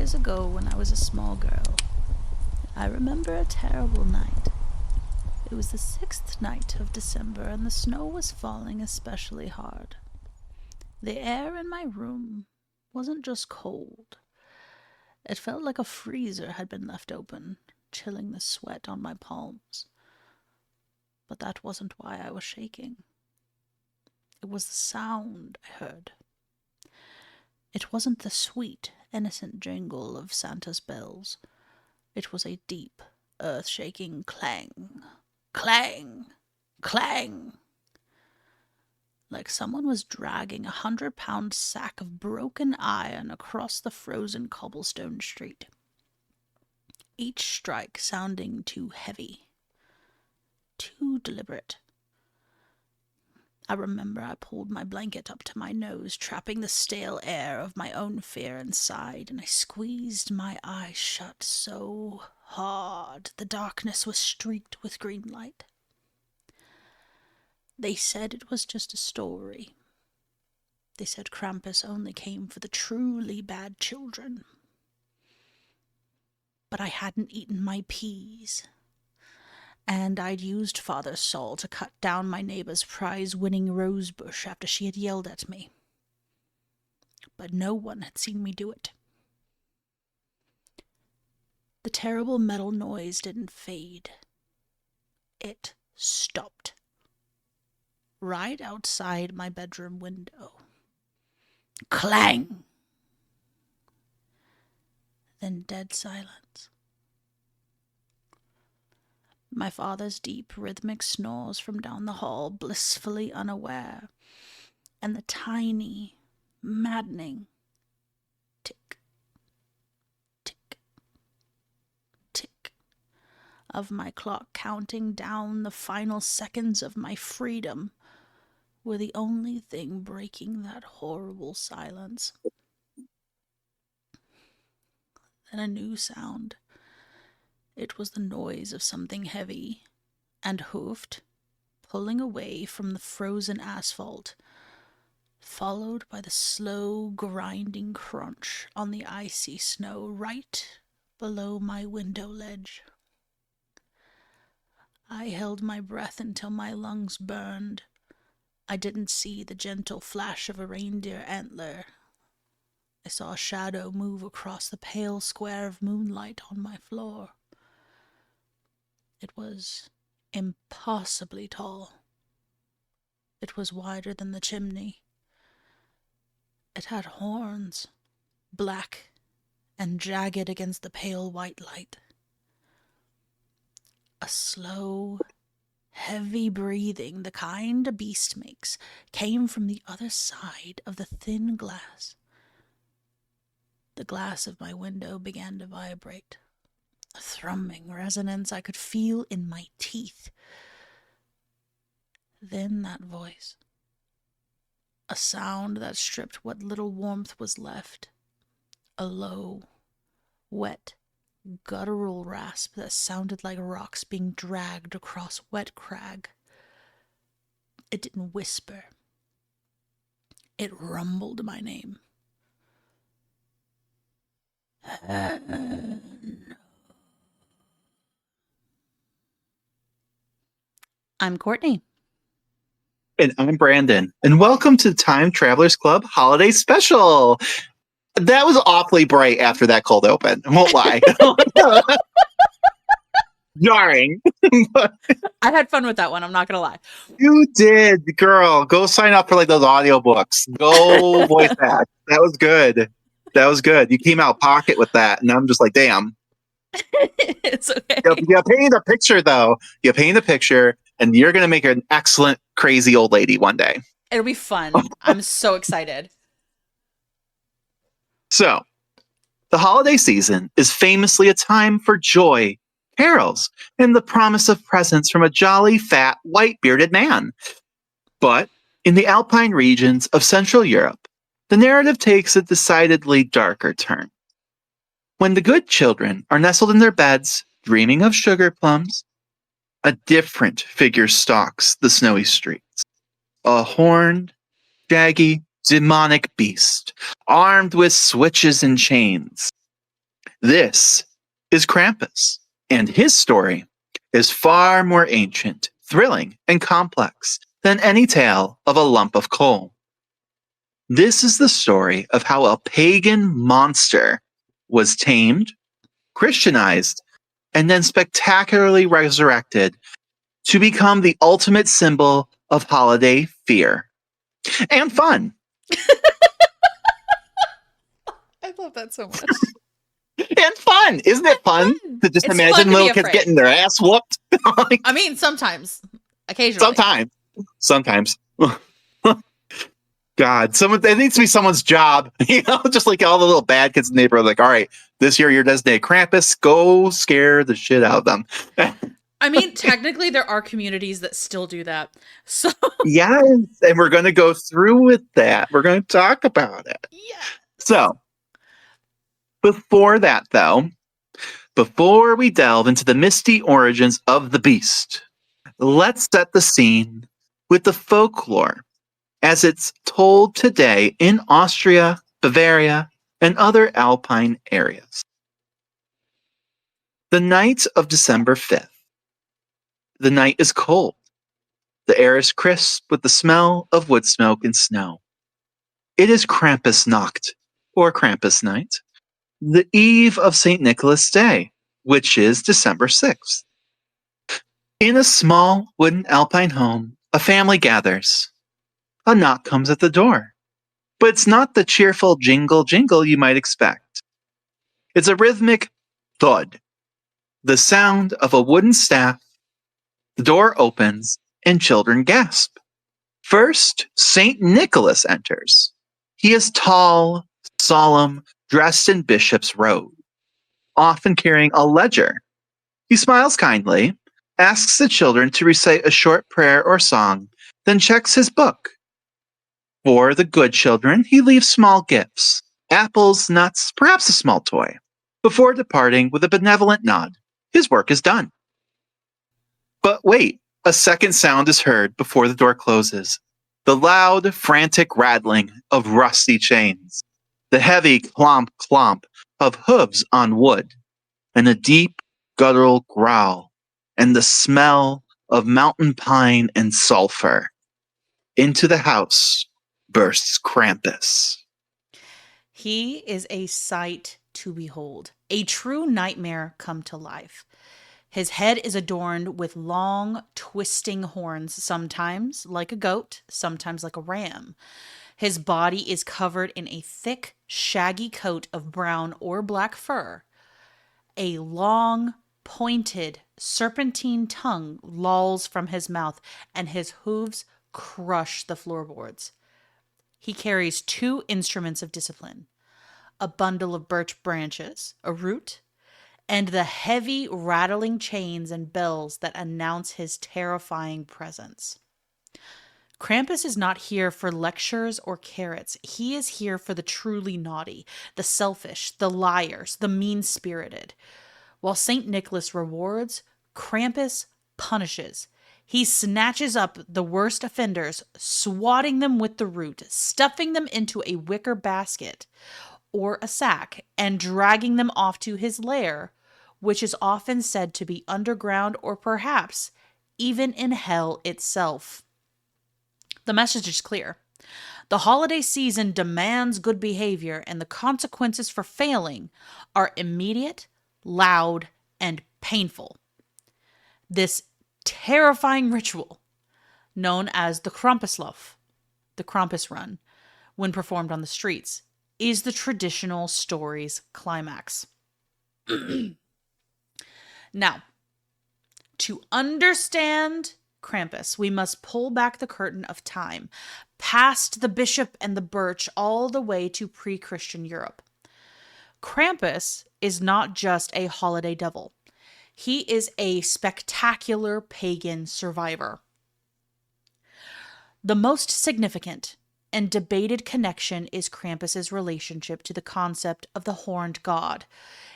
Years ago, when I was a small girl, I remember a terrible night. It was the 6th night of December, and the snow was falling especially hard. The air in my room wasn't just cold. It felt like a freezer had been left open, chilling the sweat on my palms. But that wasn't why I was shaking. It was the sound I heard. It wasn't the sweet, innocent jingle of Santa's bells. It was a deep, earth-shaking clang. Clang! Clang! Like someone was dragging 100-pound sack of broken iron across the frozen cobblestone street. Each strike sounding too heavy, too deliberate. I remember I pulled my blanket up to my nose, trapping the stale air of my own fear inside, and I squeezed my eyes shut so hard the darkness was streaked with green light. They said it was just a story. They said Krampus only came for the truly bad children. But I hadn't eaten my peas, and I'd used Father Saul to cut down my neighbor's prize-winning rosebush after she had yelled at me. But no one had seen me do it. The terrible metal noise didn't fade. It stopped. Right outside my bedroom window. Clang! Then dead silence. My father's deep, rhythmic snores from down the hall, blissfully unaware, and the tiny, maddening tick, tick, tick of my clock counting down the final seconds of my freedom were the only thing breaking that horrible silence. Then a new sound. It was the noise of something heavy and hoofed, pulling away from the frozen asphalt, followed by the slow, grinding crunch on the icy snow right below my window ledge. I held my breath until my lungs burned. I didn't see the gentle flash of a reindeer antler. I saw a shadow move across the pale square of moonlight on my floor. It was impossibly tall. It was wider than the chimney. It had horns, black and jagged against the pale white light. A slow, heavy breathing, the kind a beast makes, came from the other side of the thin glass. The glass of my window began to vibrate, a thrumming resonance I could feel in my teeth. Then that voice, a sound that stripped what little warmth was left, a low, wet, guttural rasp that sounded like rocks being dragged across wet crag. It didn't whisper. It rumbled my name. I'm Courtney. And I'm Brandon. And welcome to Time Travelers Club Holiday Special. That was awfully bright after that cold open. I won't lie. Jarring. I had fun with that one, I'm not going to lie. You did, girl. Go sign up for like those audiobooks. Go voice act. That was good. That was good. You came out pocket with that. And I'm just like, damn. It's okay. You paint a picture, though. You paint a picture, and you're going to make an excellent, crazy old lady one day. It'll be fun. I'm so excited. So, the holiday season is famously a time for joy, carols, and the promise of presents from a jolly, fat, white-bearded man. But in the Alpine regions of Central Europe, the narrative takes a decidedly darker turn. When the good children are nestled in their beds, dreaming of sugar plums, a different figure stalks the snowy streets. A horned, shaggy, demonic beast, armed with switches and chains. This is Krampus, and his story is far more ancient, thrilling, and complex than any tale of a lump of coal. This is the story of how a pagan monster was tamed, Christianized, and then spectacularly resurrected to become the ultimate symbol of holiday fear and fun. I love that so much. And fun. Isn't it fun to just It's imagine fun to be little kids afraid. getting their ass whooped? Like, I mean, sometimes. Occasionally. Sometimes. God, there needs to be someone's job, just like all the little bad kids in the neighborhood. Like, all right, this year you're designated Krampus. Go scare the shit out of them. I mean, technically, there are communities that still do that. So Yes, and we're going to go through with that. We're going to talk about it. yeah. So, before that, though, before we delve into the misty origins of the beast, let's set the scene with the folklore as it's told today in Austria, Bavaria, and other alpine areas. The night of December 5th. The night is cold. The air is crisp with the smell of wood smoke and snow. It is Krampusnacht, or Krampus night, the eve of St. Nicholas Day, which is December 6th. In a small wooden alpine home, a family gathers. A knock comes at the door, but it's not the cheerful jingle jingle you might expect. It's a rhythmic thud, the sound of a wooden staff. The door opens and children gasp. First, St. Nicholas enters. He is tall, solemn, dressed in bishop's robe, often carrying a ledger. He smiles kindly, asks the children to recite a short prayer or song, then checks his book. For the good children, he leaves small gifts, apples, nuts, perhaps a small toy. Before departing with a benevolent nod, his work is done. But wait, a second sound is heard before the door closes. The loud, frantic rattling of rusty chains, the heavy clomp clomp of hooves on wood, and a deep, guttural growl, and the smell of mountain pine and sulfur. Into the house bursts Krampus. He is a sight to behold, a true nightmare come to life. His head is adorned with long, twisting horns, sometimes like a goat, sometimes like a ram. His body is covered in a thick, shaggy coat of brown or black fur. A long, pointed, serpentine tongue lolls from his mouth, and his hooves crush the floorboards. He carries 2 instruments of discipline: a bundle of birch branches, a root, and the heavy rattling chains and bells that announce his terrifying presence. Krampus is not here for lectures or carrots. He is here for the truly naughty, the selfish, the liars, the mean-spirited. While St. Nicholas rewards, Krampus punishes. He snatches up the worst offenders, swatting them with the root, stuffing them into a wicker basket or a sack, and dragging them off to his lair, which is often said to be underground or perhaps even in hell itself. The message is clear. The holiday season demands good behavior, and the consequences for failing are immediate, loud, and painful. This terrifying ritual, known as the Krampuslauf, the Krampus Run, when performed on the streets, is the traditional story's climax. Now, to understand Krampus, we must pull back the curtain of time, past the bishop and the birch, all the way to pre-Christian Europe. Krampus is not just a holiday devil. He is a spectacular pagan survivor. The most significant and debated connection is Krampus's relationship to the concept of the horned god,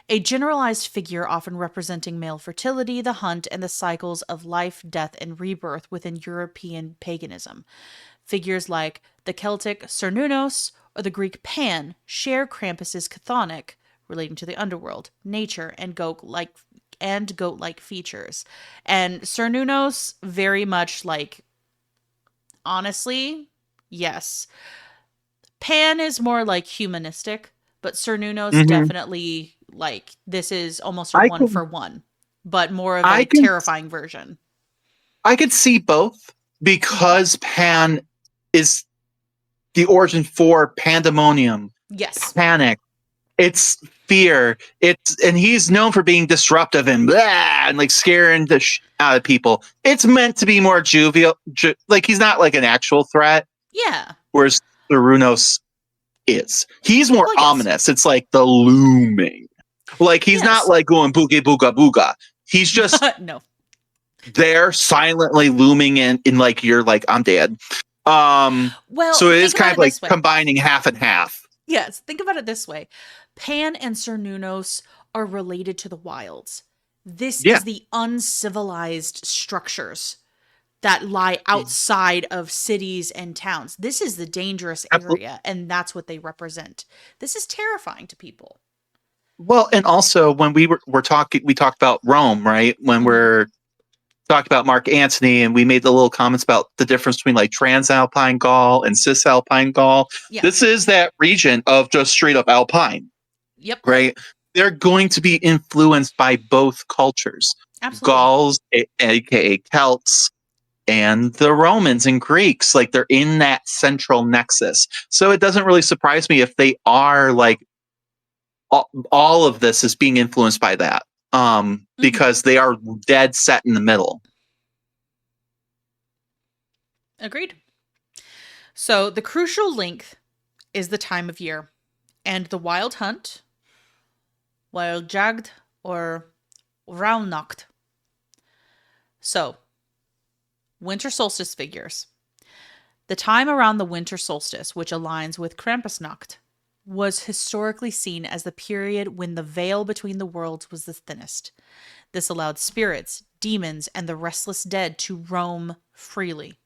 a generalized figure often representing male fertility, the hunt, and the cycles of life, death, and rebirth within European paganism. Figures like the Celtic Cernunnos or the Greek Pan share Krampus's chthonic relating to the underworld, nature, and goat-like features. And Cernunnos very much like, honestly, yes. Pan is more like humanistic, but Cernunnos Hmm. definitely like this is almost a I one can for one, but more of I a can terrifying version. I could see both Mhm. because Pan is the origin for pandemonium, Yes. panic. It's fear. And he's known for being disruptive and blah, and like scaring the out of people. It's meant to be more jovial. Like he's not like an actual threat, Yeah. whereas Runos is. He's more Well, yes. ominous. It's like the looming. Like he's not Yes. like going boogie booga booga. He's just No. there silently looming in like you're like I'm dead. Well, So it is think kind about of it like this way. combining half and half. Yes, think about it this way. Pan and Cernunnos are related to the wilds. This Yeah. is the uncivilized structures that lie outside of cities and towns. This is the dangerous Absolutely. area, and that's what they represent. This is terrifying to people. Well, and also when we're talking, we talked about Rome, right? When Hmm. we're talking about Mark Antony, and we made the little comments about the difference between like Transalpine Gaul and Cisalpine Gaul. Yeah. This is that region of just straight up Alpine, Yep. right? They're going to be influenced by both cultures, Absolutely. Gauls, aka Celts, and the Romans and Greeks. Like they're in that central nexus. So it doesn't really surprise me if they are like all of this is being influenced by that, Hmm. because they are dead set in the middle. Agreed. So the crucial link is the time of year and the wild hunt, wild jagd, or Rauhnacht. So, winter solstice figures. The time around the winter solstice, which aligns with Krampusnacht, was historically seen as the period when the veil between the worlds was the thinnest. This allowed spirits, demons, and the restless dead to roam freely.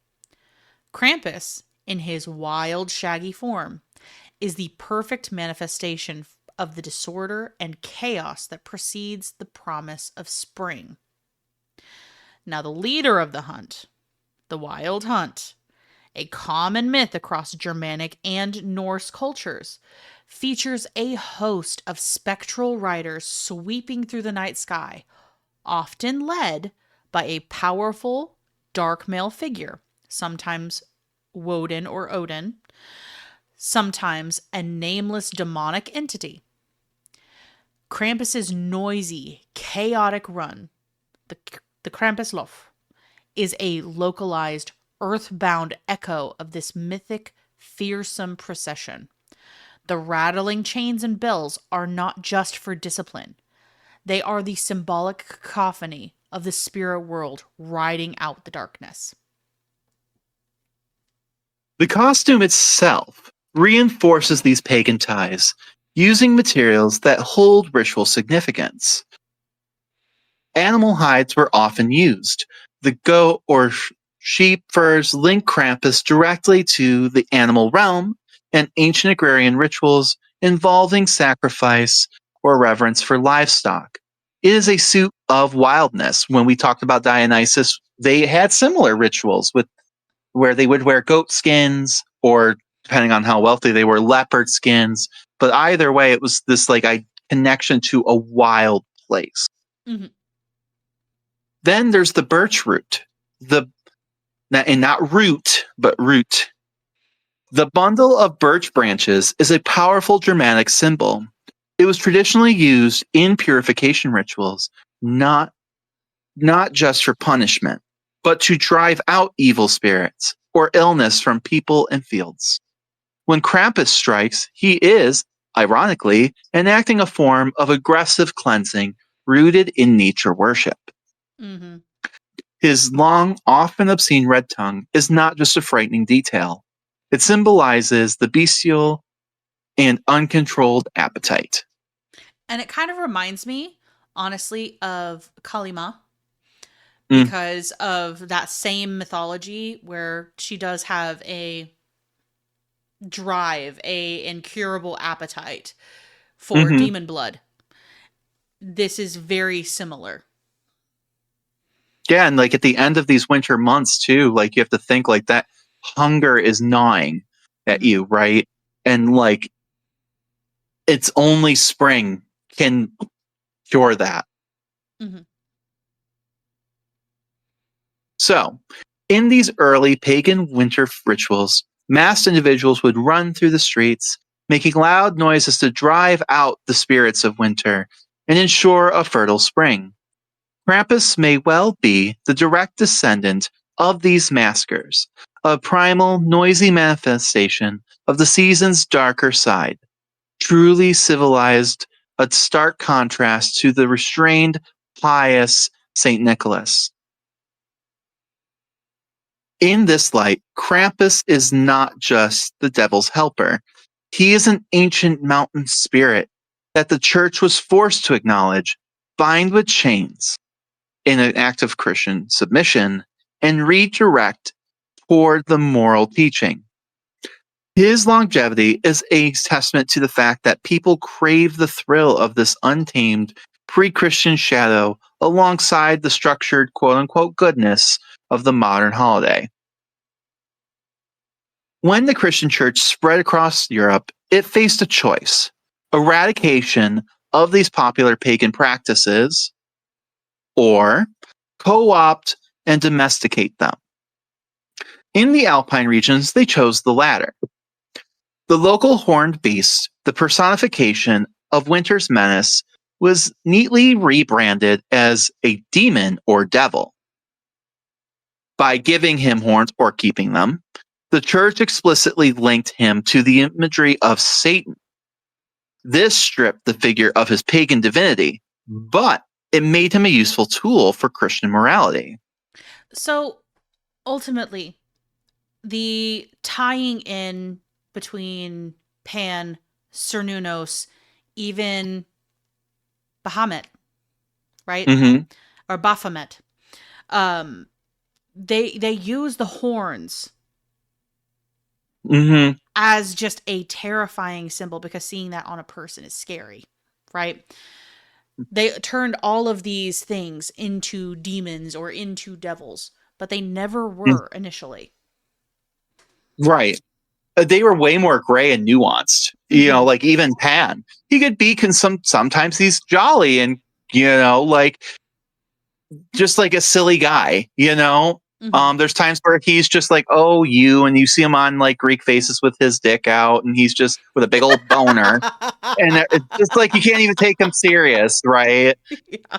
Krampus, in his wild, shaggy form, is the perfect manifestation of the disorder and chaos that precedes the promise of spring. Now, the leader of the hunt, the wild hunt, a common myth across Germanic and Norse cultures, features a host of spectral riders sweeping through the night sky, often led by a powerful, dark male figure, sometimes Woden or Odin, sometimes a nameless demonic entity. Krampus's noisy, chaotic run, the, the Krampuslauf, is a localized, earthbound echo of this mythic, fearsome procession. The rattling chains and bells are not just for discipline, they are the symbolic cacophony of the spirit world riding out the darkness. The costume itself reinforces these pagan ties using materials that hold ritual significance. Animal hides were often used. The goat or sheep furs link Krampus directly to the animal realm and ancient agrarian rituals involving sacrifice or reverence for livestock. It is a suit of wildness. When we talked about Dionysus, they had similar rituals with where they would wear goat skins or depending on how wealthy they were, leopard skins. But either way, it was this like a connection to a wild place. Mhm. Then there's the birch root. The and not root, but root. The bundle of birch branches is a powerful Germanic symbol. It was traditionally used in purification rituals, not not just for punishment, but to drive out evil spirits or illness from people and fields. When Krampus strikes, he is, ironically, enacting a form of aggressive cleansing rooted in nature worship. Mhm. His long, often obscene red tongue is not just a frightening detail. It symbolizes the bestial and uncontrolled appetite. And it kind of reminds me, honestly, of Kalima Mm, because of that same mythology where she does have a drive, a incurable appetite for Mm-hmm. demon blood. This is very similar. Yeah, and like at the end of these winter months too, like you have to think like that hunger is gnawing at you, right? And like it's only spring can cure that. Mm-hmm. So, in these early pagan winter rituals, masked individuals would run through the streets, making loud noises to drive out the spirits of winter and ensure a fertile spring. Krampus may well be the direct descendant of these maskers, a primal, noisy manifestation of the season's darker side, truly civilized, a stark contrast to the restrained, pious St. Nicholas. In this light, Krampus is not just the devil's helper. He is an ancient mountain spirit that the church was forced to acknowledge, bind with chains in an act of Christian submission, and redirect toward the moral teaching. His longevity is a testament to the fact that people crave the thrill of this untamed pre Christian shadow alongside the structured quote unquote goodness of the modern holiday. When the Christian church spread across Europe, it faced a choice: eradication of these popular pagan practices, or co opt and domesticate them. In the Alpine regions, they chose the latter. The local horned beast, the personification of winter's menace, was neatly rebranded as a demon or devil. By giving him horns or keeping them, the church explicitly linked him to the imagery of Satan. This stripped the figure of his pagan divinity, but it made him a useful tool for Christian morality. So ultimately, the tying in between Pan, Cernunnos, even Bahamut, right? Mm-hmm. Or Baphomet. They use the horns Mm-hmm. as just a terrifying symbol because seeing that on a person is scary, right? They turned all of these things into demons or into devils, but they never were initially. Right. They were way more gray and nuanced. You know, like even Pan, he could be sometimes he's jolly and like just like a silly guy. There's times where he's just like, oh, and you see him on like Greek Faces with his dick out, and he's just with a big old boner, and it's just like you can't even take him serious, right? Yeah.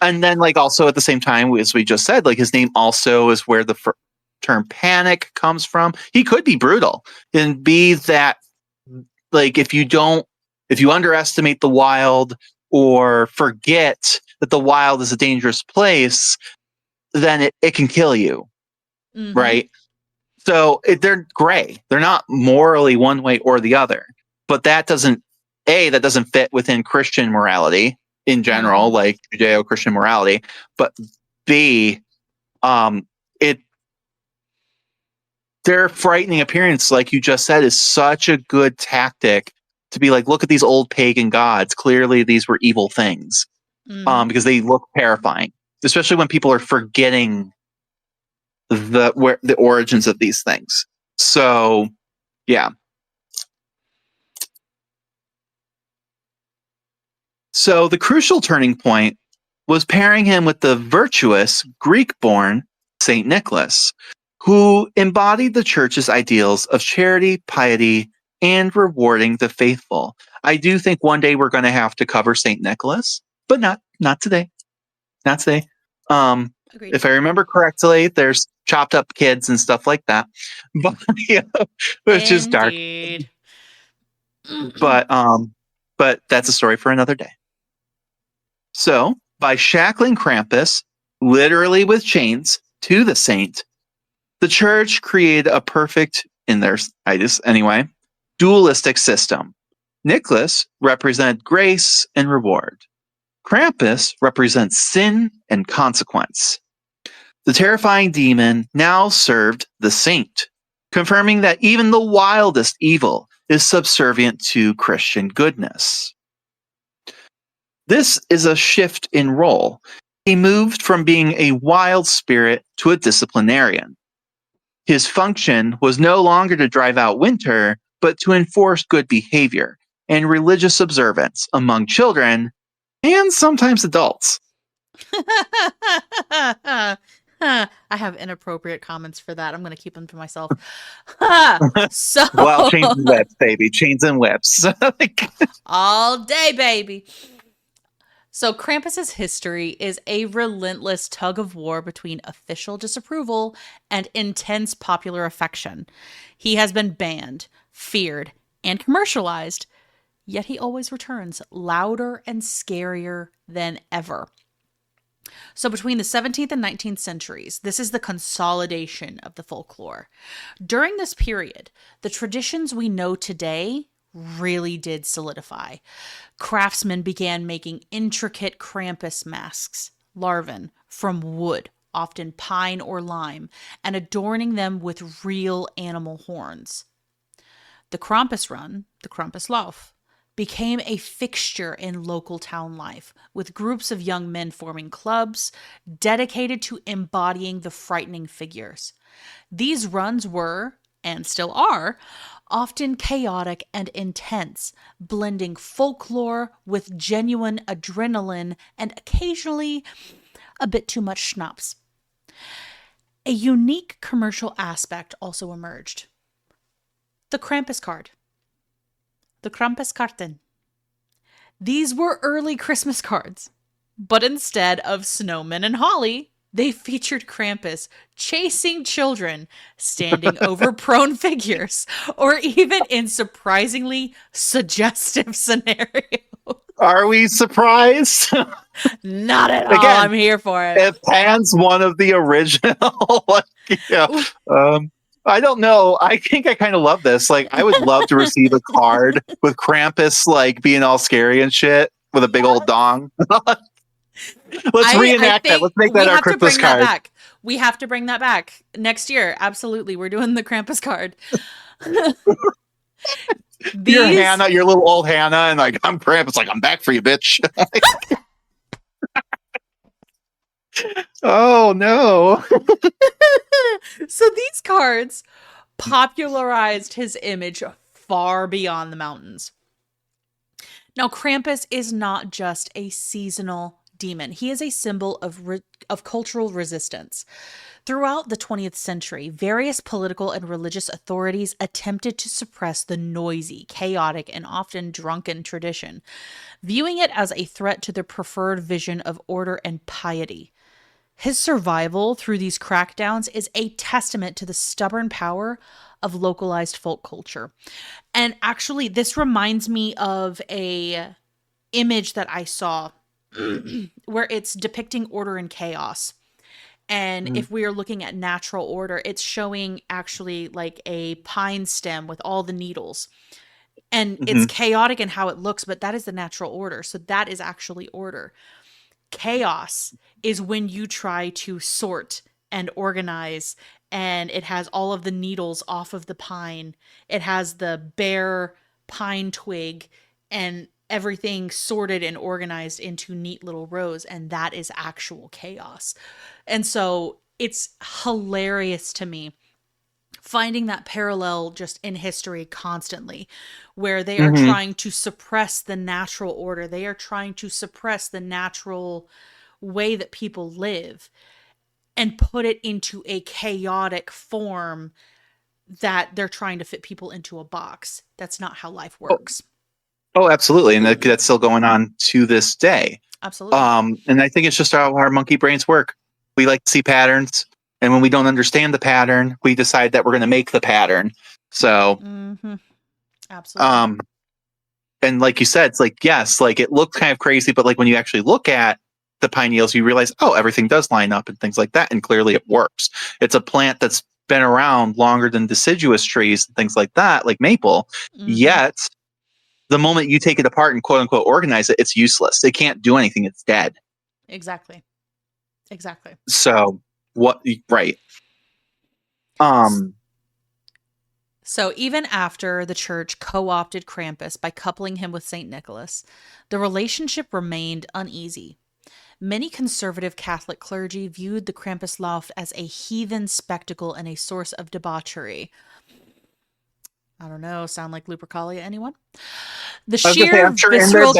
And then like also at the same time, as we just said, like his name also is where the term panic comes from. He could be brutal and be that, like, if you underestimate the wild or forget that the wild is a dangerous place, then it can kill you. Mm-hmm. Right. So they're gray. They're not morally one way or the other, but that doesn't fit within Christian morality in general, like Judeo-Christian morality, but B, their frightening appearance, like you just said, is such a good tactic to be like, look at these old pagan gods. Clearly, these were evil things, because they look terrifying, especially when people are forgetting the origins of these things. So, yeah. So the crucial turning point was pairing him with the virtuous Greek-born Saint Nicholas, who embodied the church's ideals of charity, piety, and rewarding the faithful. I do think one day we're going to have to cover Saint Nicholas, but not today. Not today. Agreed. If I remember correctly, there's chopped up kids and stuff like that, but which is dark. But that's a story for another day. So, by shackling Krampus, literally with chains, to the saint, the church created a perfect, in their eyes anyway, dualistic system. Nicholas represented grace and reward. Krampus represents sin and consequence. The terrifying demon now served the saint, confirming that even the wildest evil is subservient to Christian goodness. This is a shift in role. He moved from being a wild spirit to a disciplinarian. His function was no longer to drive out winter, but to enforce good behavior and religious observance among children and sometimes adults. I have inappropriate comments for that. I'm going to keep them to myself. So Well, chains and whips, baby. Chains and whips. all day, baby. So Krampus's history is a relentless tug of war between official disapproval and intense popular affection. He has been banned, feared, and commercialized, yet he always returns louder and scarier than ever. So between the 17th and 19th centuries, this is the consolidation of the folklore. During this period, the traditions we know today really did solidify. Craftsmen began making intricate Krampus masks, larvae, from wood, often pine or lime, and adorning them with real animal horns. The Krampus run, the Krampuslauf, became a fixture in local town life, with groups of young men forming clubs dedicated to embodying the frightening figures. These runs were, and still are, often chaotic and intense, blending folklore with genuine adrenaline and occasionally a bit too much schnapps. A unique commercial aspect also emerged. The Krampus card. The Krampuskarten. These were early Christmas cards, but instead of snowmen and holly, they featured Krampus chasing children, standing over prone figures, or even in surprisingly suggestive scenarios. Are we surprised? Not at all. Again, I'm here for it. If Pan's one of the original, I don't know. I think I kind of love this. Like, I would love to receive a card with Krampus, like, being all scary and shit with a big old dong. Let's reenact that. Let's make that our Christmas card. Back. We have to bring that back next year. Absolutely. We're doing the Krampus card. You're Hannah, your little old Hannah, and like, I'm Krampus, like, I'm back for you, bitch. Oh, no. So these cards popularized his image far beyond the mountains. Now, Krampus is not just a seasonal demon. He is a symbol of cultural resistance. Throughout the 20th century, various political and religious authorities attempted to suppress the noisy, chaotic, and often drunken tradition, viewing it as a threat to their preferred vision of order and piety. His survival through these crackdowns is a testament to the stubborn power of localized folk culture. And actually, this reminds me of a image that I saw where it's depicting order and chaos. And if we are looking at natural order, it's showing actually like a pine stem with all the needles. And it's chaotic in how it looks, but that is the natural order. So that is actually order. Chaos is when you try to sort and organize, and it has all of the needles off of the pine. It has the bare pine twig and everything sorted and organized into neat little rows, and that is actual chaos. And so it's hilarious to me finding that parallel just in history constantly, where they are trying to suppress the natural order. They are trying to suppress the natural way that people live and put it into a chaotic form that they're trying to fit people into a box. That's not how life works. Oh, absolutely. And that's still going on to this day. Absolutely. And I think it's just how our monkey brains work. We like to see patterns. And when we don't understand the pattern, we decide that we're going to make the pattern. So, absolutely. And like you said, it's like, yes, like it looks kind of crazy, but like when you actually look at the pine needles, you realize, oh, everything does line up and things like that. And clearly it works. It's a plant that's been around longer than deciduous trees and things like that, like maple. Yet the moment you take it apart and quote unquote organize it, it's useless. It can't do anything. It's dead. Exactly. So So even after the church co-opted Krampus by coupling him with St. Nicholas, the relationship remained uneasy. Many conservative Catholic clergy viewed the Krampuslauf as a heathen spectacle and a source of debauchery. I don't know, sound like Lupercalia, anyone? The I was going to say, sheer I'm sure in their visceral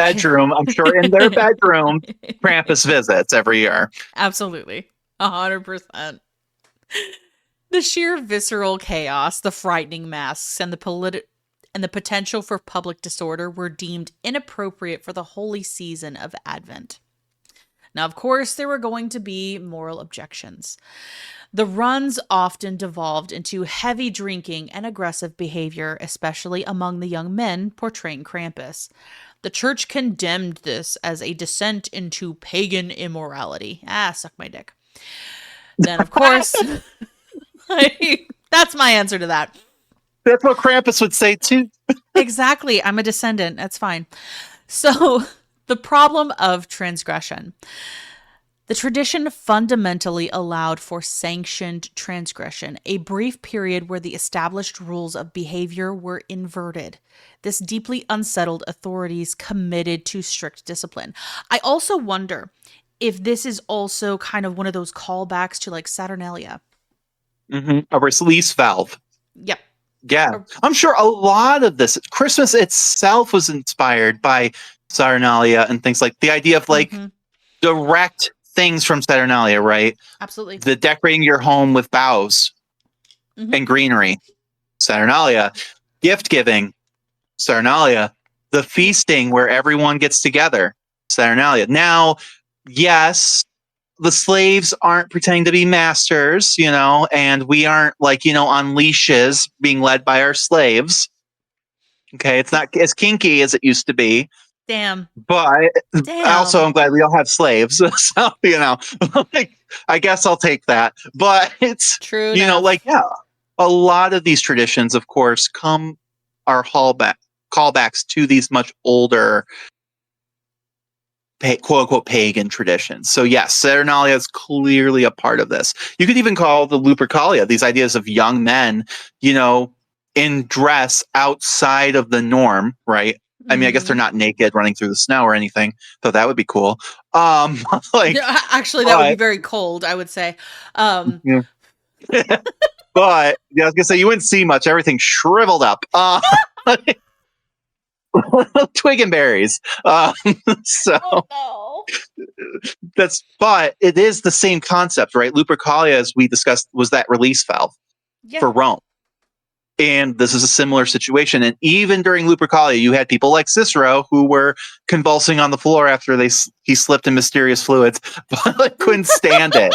bedroom, Krampus visits every year. Absolutely. 100%. The sheer visceral chaos, the frightening masks, and the potential for public disorder were deemed inappropriate for the holy season of Advent. Now, of course, there were going to be moral objections. The runs often devolved into heavy drinking and aggressive behavior, especially among the young men portraying Krampus. The church condemned this as a descent into pagan immorality. Suck my dick. Then, of course, that's my answer to that. That's what Krampus would say too. Exactly. I'm a descendant. That's fine. So, the problem of transgression. The tradition fundamentally allowed for sanctioned transgression, a brief period where the established rules of behavior were inverted. This deeply unsettled authorities committed to strict discipline. I also wonder if this is also kind of one of those callbacks to like Saturnalia. A release valve. Yep. Yeah. I'm sure a lot of this, Christmas itself was inspired by Saturnalia and things like the idea of like direct things from Saturnalia, right? Absolutely. The decorating your home with boughs and greenery, Saturnalia. Gift giving, Saturnalia. The feasting where everyone gets together, Saturnalia. Now, yes, the slaves aren't pretending to be masters, and we aren't like, on leashes being led by our slaves. Okay, it's not as kinky as it used to be. Damn. But also, I'm glad we all have slaves. So, I guess I'll take that. But it's true. A lot of these traditions, of course, are callbacks to these much older, quote unquote, pagan traditions. So yes, Saturnalia is clearly a part of this. You could even call the Lupercalia, these ideas of young men, in dress outside of the norm, right? I mean, I guess they're not naked running through the snow or anything, so that would be cool. Actually, that would be very cold, I would say. Yeah. But I was gonna say you wouldn't see much. Everything shriveled up. Twig and berries. So oh, no. But it is the same concept, right? Lupercalia, as we discussed, was that release valve for Rome. And this is a similar situation. And even during Lupercalia, you had people like Cicero who were convulsing on the floor after he slipped in mysterious fluids, but couldn't stand it.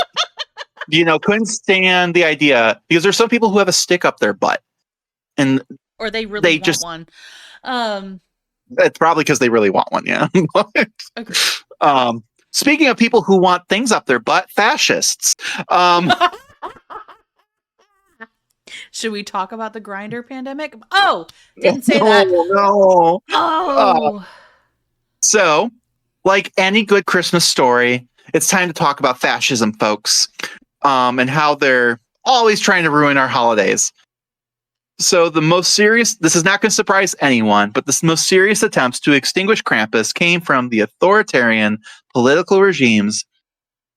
Couldn't stand the idea, because there's some people who have a stick up their butt, or they really want one. It's probably because they really want one. Yeah. Okay. Speaking of people who want things up their butt, fascists. Should we talk about the grinder pandemic? Oh, didn't say that. No. Oh. So, like any good Christmas story, it's time to talk about fascism, folks, and how they're always trying to ruin our holidays. So this is not going to surprise anyone, but the most serious attempts to extinguish Krampus came from the authoritarian political regimes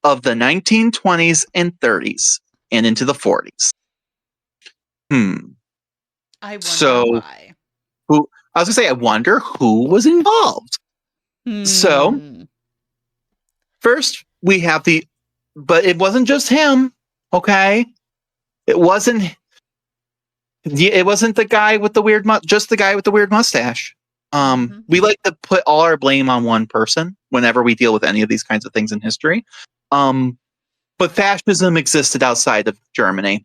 of the 1920s and 30s and into the 40s. I wonder why. I was going to say, I wonder who was involved. So, first we have but it wasn't just him, okay? It wasn't the guy with the weird just the guy with the weird mustache. We like to put all our blame on one person whenever we deal with any of these kinds of things in history. But fascism existed outside of Germany.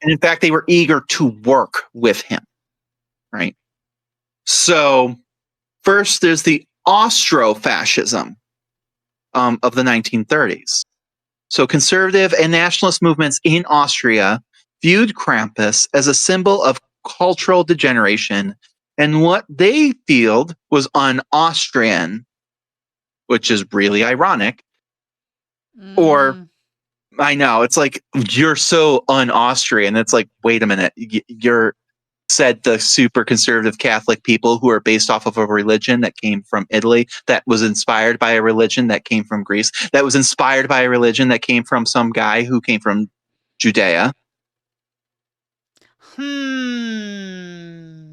And in fact, they were eager to work with him, right? So first, there's the Austro-fascism of the 1930s. So conservative and nationalist movements in Austria viewed Krampus as a symbol of cultural degeneration and what they feel was un-Austrian, which is really ironic, or I know. It's like, you're so un-Austrian. It's like, wait a minute. You're said the super conservative Catholic people who are based off of a religion that came from Italy, that was inspired by a religion that came from Greece, that was inspired by a religion that came from some guy who came from Judea.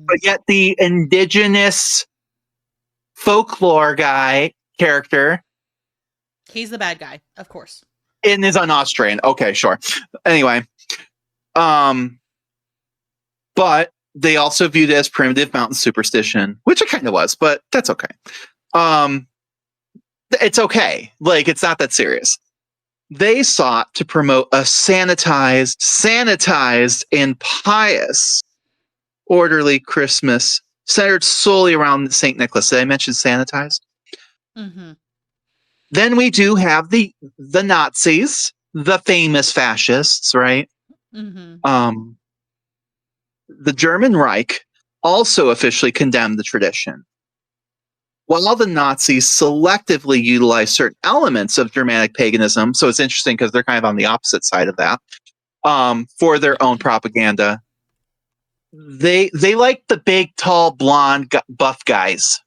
But yet the indigenous folklore character He's the bad guy, of course. and is un-Austrian. Okay, sure. Anyway, but they also viewed it as primitive mountain superstition, which it kind of was, but that's okay. It's okay. Like, it's not that serious. They sought to promote a sanitized, and pious, orderly Christmas centered solely around St. Nicholas. Did I mention sanitized? Mm-hmm. Then we do have the Nazis, the famous fascists, right? Mm-hmm. The German Reich also officially condemned the tradition. While the Nazis selectively utilized certain elements of Germanic paganism, so it's interesting because they're kind of on the opposite side of that, for their own propaganda, they like the big, tall, blonde, buff guys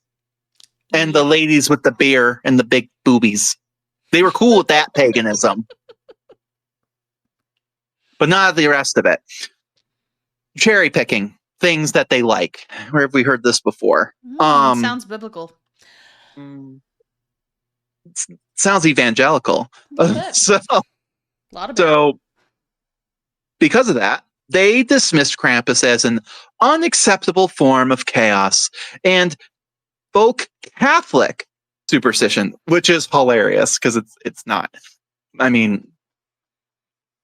and the ladies with the beer and the big boobies. They were cool with that paganism, but not the rest of it. Cherry picking things that they like. Where have we heard this before? Sounds biblical. Sounds evangelical. So because of that, they dismissed Krampus as an unacceptable form of chaos and folk Catholic superstition, which is hilarious because it's not. I mean,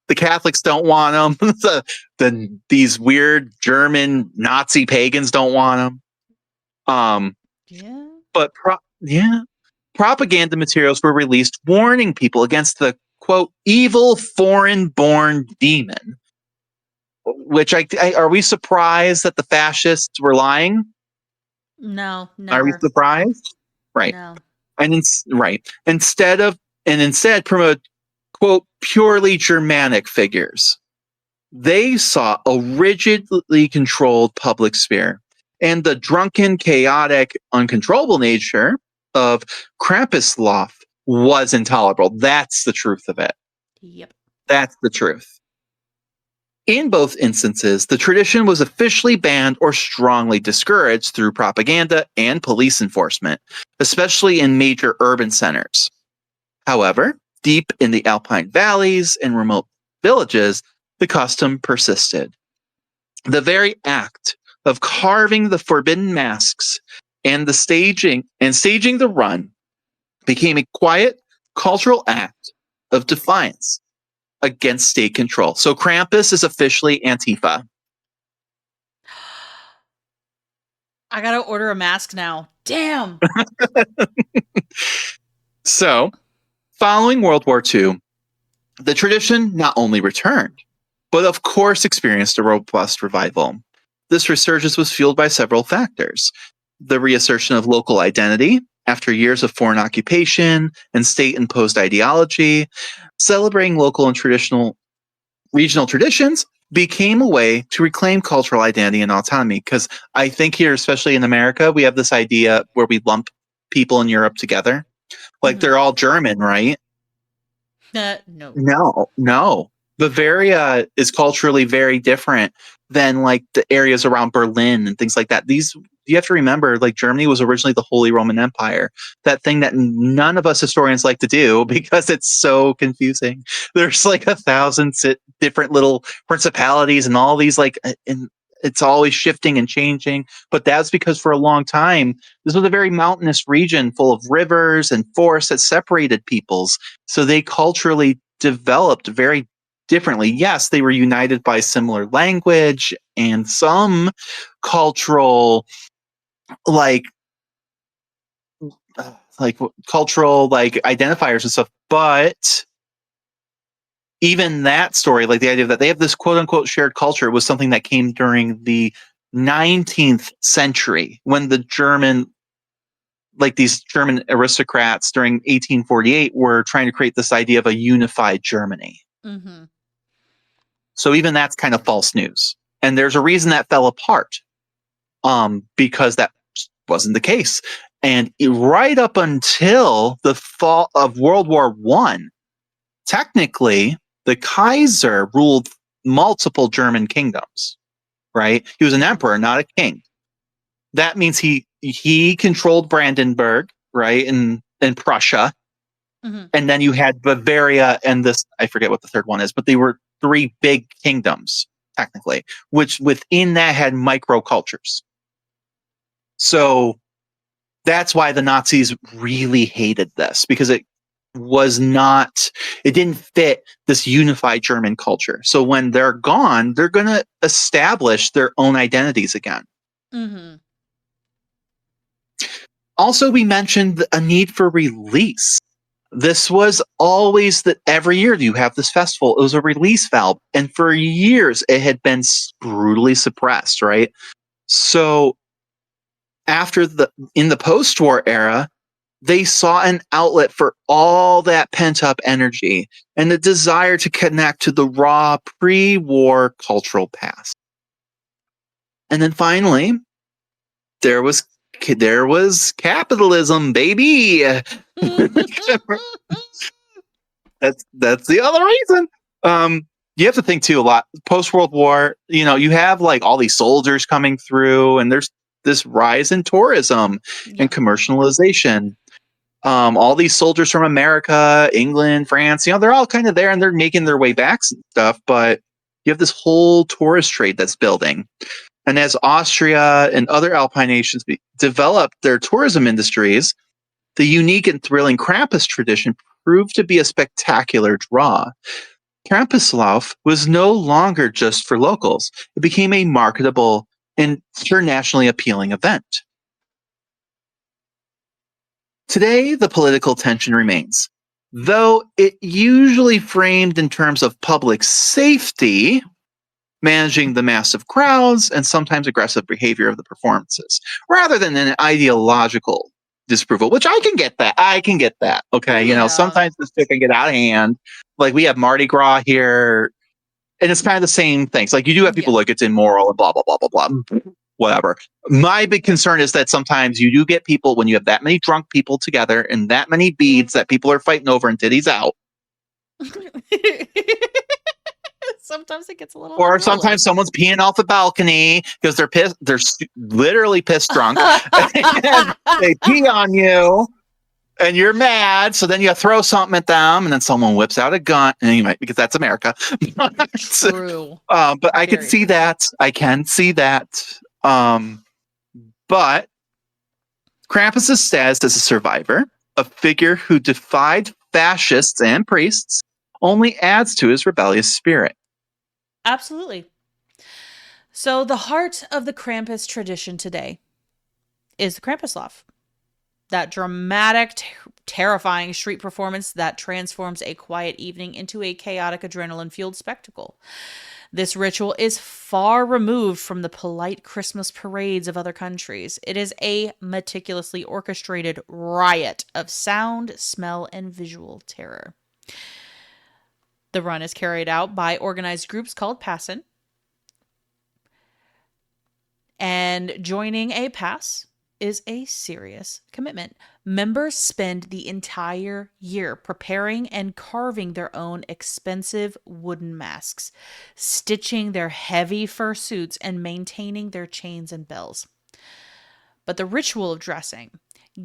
the Catholics don't want them. These weird German Nazi pagans don't want them. Yeah. But propaganda materials were released warning people against the quote evil foreign-born demon. Which are we surprised that the fascists were lying? No, never. Are we surprised? Right. No. Instead promote quote purely Germanic figures. They saw a rigidly controlled public sphere, and the drunken, chaotic, uncontrollable nature of Krampuslauf was intolerable. That's the truth of it. Yep. That's the truth. In both instances, the tradition was officially banned or strongly discouraged through propaganda and police enforcement, especially in major urban centers. However, deep in the Alpine valleys and remote villages, the custom persisted. The very act of carving the forbidden masks and staging the run became a quiet cultural act of defiance against state control. So Krampus is officially Antifa. I gotta order a mask now. Damn. So, following World War II, the tradition not only returned, but of course experienced a robust revival. This resurgence was fueled by several factors. The reassertion of local identity after years of foreign occupation and state-imposed ideology, celebrating local and regional traditions became a way to reclaim cultural identity and autonomy. Because I think here, especially in America, we have this idea where we lump people in Europe together. Like they're all German, right? No. Bavaria is culturally very different than like the areas around Berlin and things like that. You have to remember, like Germany was originally the Holy Roman Empire. That thing that none of us historians like to do because it's so confusing. There's like 1,000 different little principalities and all these and it's always shifting and changing. But that's because for a long time, this was a very mountainous region full of rivers and forests that separated peoples. So they culturally developed very differently. Yes, they were united by similar language and some cultural cultural identifiers and stuff, but even that story, like the idea that they have this quote unquote shared culture, was something that came during the 19th century when these German aristocrats during 1848 were trying to create this idea of a unified Germany. Mm-hmm. So even that's kind of false news. And there's a reason that fell apart. Because that wasn't the case. And right up until the fall of World War One, technically, the Kaiser ruled multiple German kingdoms, right? He was an emperor, not a king. That means he controlled Brandenburg, right, in Prussia. Mm-hmm. And then you had Bavaria and this, I forget what the third one is, but they were three big kingdoms, technically, which within that had micro cultures. So that's why the Nazis really hated this, because it didn't fit this unified German culture. So when they're gone, they're going to establish their own identities again. Mm-hmm. Also, we mentioned a need for release. This was always that every year you have this festival. It was a release valve. And for years, it had been brutally suppressed, right? So in the post-war era, they saw an outlet for all that pent-up energy and the desire to connect to the raw pre-war cultural past. And then finally, there was capitalism, baby. That's the other reason. You have to think too a lot. Post-World War, you have like all these soldiers coming through, and there's this rise in tourism and commercialization. All these soldiers from America, England, France, they're all kind of there and they're making their way back and stuff. But you have this whole tourist trade that's building. And as Austria and other Alpine nations developed their tourism industries, the unique and thrilling Krampus tradition proved to be a spectacular draw. Krampuslauf was no longer just for locals. It became a marketable and internationally appealing event. Today, the political tension remains, though it usually framed in terms of public safety, managing the massive crowds, and sometimes aggressive behavior of the performances, rather than an ideological disapproval, which I can get that. Okay. Yeah. Sometimes this shit can get out of hand. Like we have Mardi Gras here, and it's kind of the same things. Like you do have people like it's immoral and blah, blah, blah, blah, blah, whatever. My big concern is that sometimes you do get people, when you have that many drunk people together and that many beads that people are fighting over and titties out. Sometimes it gets a little Or unruly. sometimes someone's peeing off the balcony because they're pissed. They're literally pissed drunk. And they pee on you, and you're mad. So then you throw something at them, and then someone whips out a gun. And you might, because that's America. True. But I can see that. I can see that. But Krampus' status as a survivor, a figure who defied fascists and priests, only adds to his rebellious spirit. Absolutely. So the heart of the Krampus tradition today is the Krampuslauf. That dramatic, terrifying street performance that transforms a quiet evening into a chaotic, adrenaline-fueled spectacle. This ritual is far removed from the polite Christmas parades of other countries. It is a meticulously orchestrated riot of sound, smell, and visual terror. The run is carried out by organized groups called Passen. And joining a pass is a serious commitment. Members spend the entire year preparing and carving their own expensive wooden masks, stitching their heavy fur suits, and maintaining their chains and bells. But the ritual of dressing,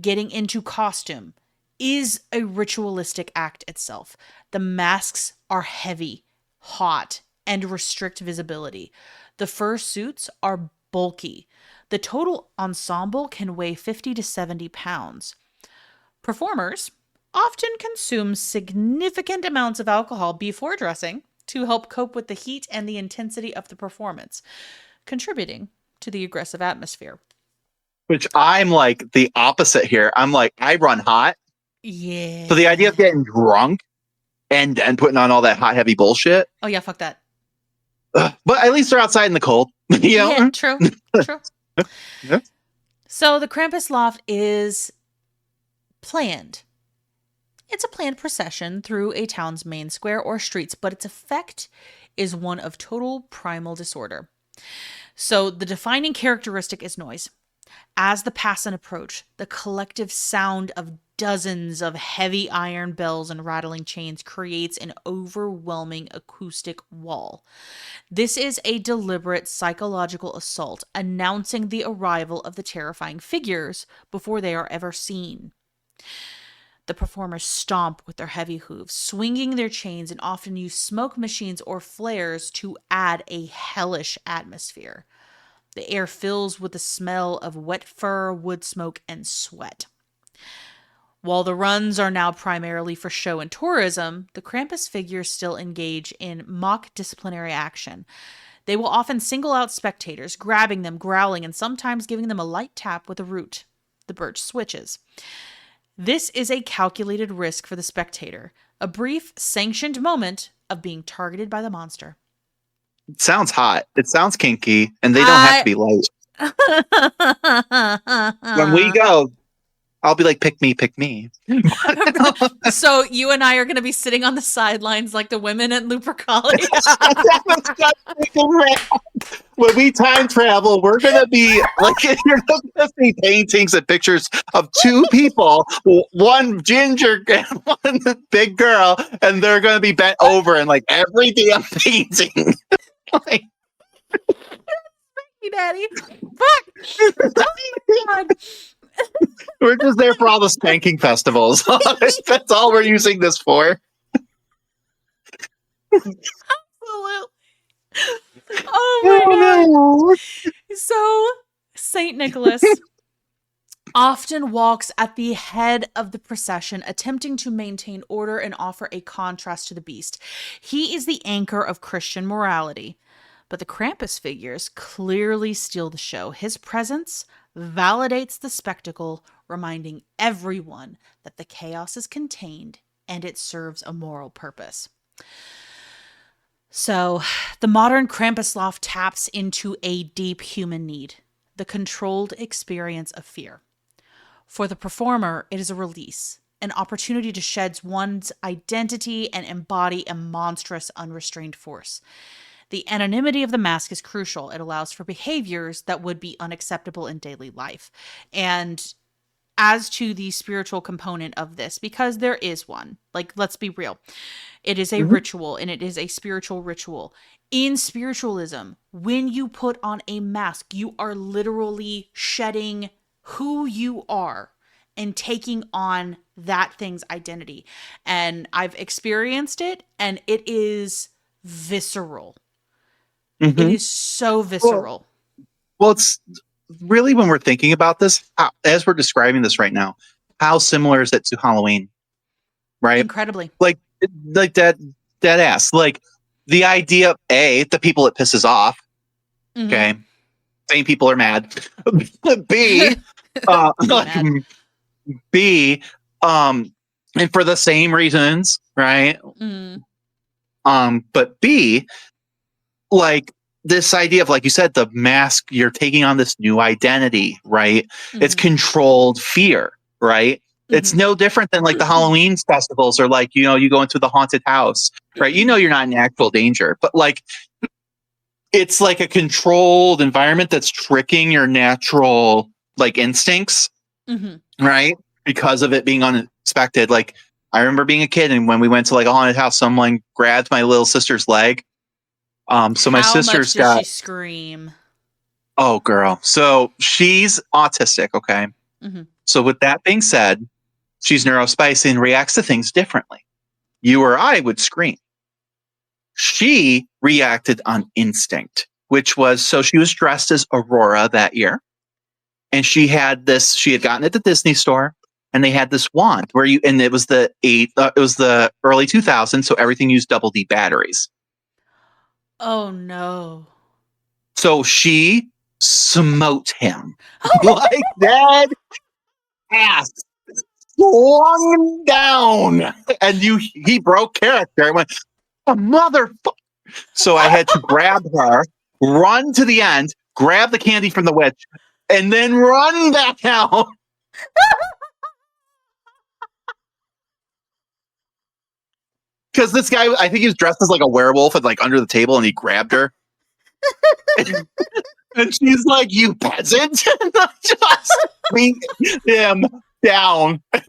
getting into costume, is a ritualistic act itself. The masks are heavy, hot, and restrict visibility. The fur suits are bulky. The total ensemble can weigh 50 to 70 pounds. Performers often consume significant amounts of alcohol before dressing to help cope with the heat and the intensity of the performance, contributing to the aggressive atmosphere. Which I'm like the opposite here. I'm like, I run hot. Yeah. So the idea of getting drunk and then putting on all that hot, heavy bullshit. Oh, yeah, fuck that. But at least they're outside in the cold. Yeah, true. True. Yeah. So the Krampuslauf is planned, It's a planned procession through a town's main square or streets, but its effect is one of total primal disorder. So the defining characteristic is noise. As the passin approach, the collective sound of dozens of heavy iron bells and rattling chains creates an overwhelming acoustic wall. This is a deliberate psychological assault, announcing the arrival of the terrifying figures before they are ever seen. The performers stomp with their heavy hooves, swinging their chains, and often use smoke machines or flares to add a hellish atmosphere. The air fills with the smell of wet fur, wood smoke, and sweat. While the runs are now primarily for show and tourism, the Krampus figures still engage in mock disciplinary action. They will often single out spectators, grabbing them, growling, and sometimes giving them a light tap with a root, the birch switches. This is a calculated risk for the spectator, a brief, sanctioned moment of being targeted by the monster. It sounds hot. It sounds kinky, and they don't have to be light. When we go, I'll be like, pick me, pick me. So you and I are going to be sitting on the sidelines like the women at Lupercalia. When we time travel, we're gonna be like, you're gonna see paintings and pictures of two people, one ginger and one big girl, and they're gonna be bent over in like every damn painting. Like, Daddy. Fuck. Oh my God. we're just there for all the spanking festivals. That's all we're using this for. Absolutely. Oh my God. So, St. Nicholas often walks at the head of the procession, attempting to maintain order and offer a contrast to the beast. He is the anchor of Christian morality. But the Krampus figures clearly steal the show. His presence validates the spectacle, reminding everyone that the chaos is contained and it serves a moral purpose. So, the modern Krampusloft taps into a deep human need, the controlled experience of fear. For the performer, it is a release, an opportunity to shed one's identity and embody a monstrous, unrestrained force. The anonymity of the mask is crucial. It allows for behaviors that would be unacceptable in daily life. And as to the spiritual component of this, because there is one, like, let's be real, it is a ritual, and it is a spiritual ritual. In spiritualism, when you put on a mask, you are literally shedding who you are and taking on that thing's identity. And I've experienced it, and it is visceral. It is so visceral. Well, it's really, when we're thinking about this, as we're describing this right now, how similar is it to Halloween? Right? Incredibly. Like dead ass. Like, the idea, A, the people it pisses off. Mm-hmm. Okay. Same people are mad. B, Mad. B, and for the same reasons, right? But B, like, this idea of, like you said, the mask, you're taking on this new identity, right? It's controlled fear, right? It's no different than like the Halloween festivals, or like, you know, you go into the haunted house, right? You know, you're not in actual danger, but like, it's like a controlled environment that's tricking your natural like instincts, right? Because of it being unexpected. Like, I remember being a kid, and when we went to like a haunted house, someone grabbed my little sister's leg. So my sister's How much did she scream? Oh, girl. So she's autistic, okay? So with that being said, she's neurospicy and reacts to things differently. You or I would scream. She reacted on instinct, which was, so she was dressed as Aurora that year. And she had gotten it at the Disney store, and they had this wand where and it was the early 2000s, so everything used double D batteries. Oh no. So she smote him like that, ass swung him down, and he broke character. I went, a motherfucker. So I had to grab her, run to the end, grab the candy from the witch, and then run back out. Because this guy, I think he was dressed as like a werewolf and like under the table, and he grabbed her. And she's like, "You peasant!" And I just beat him down. Like,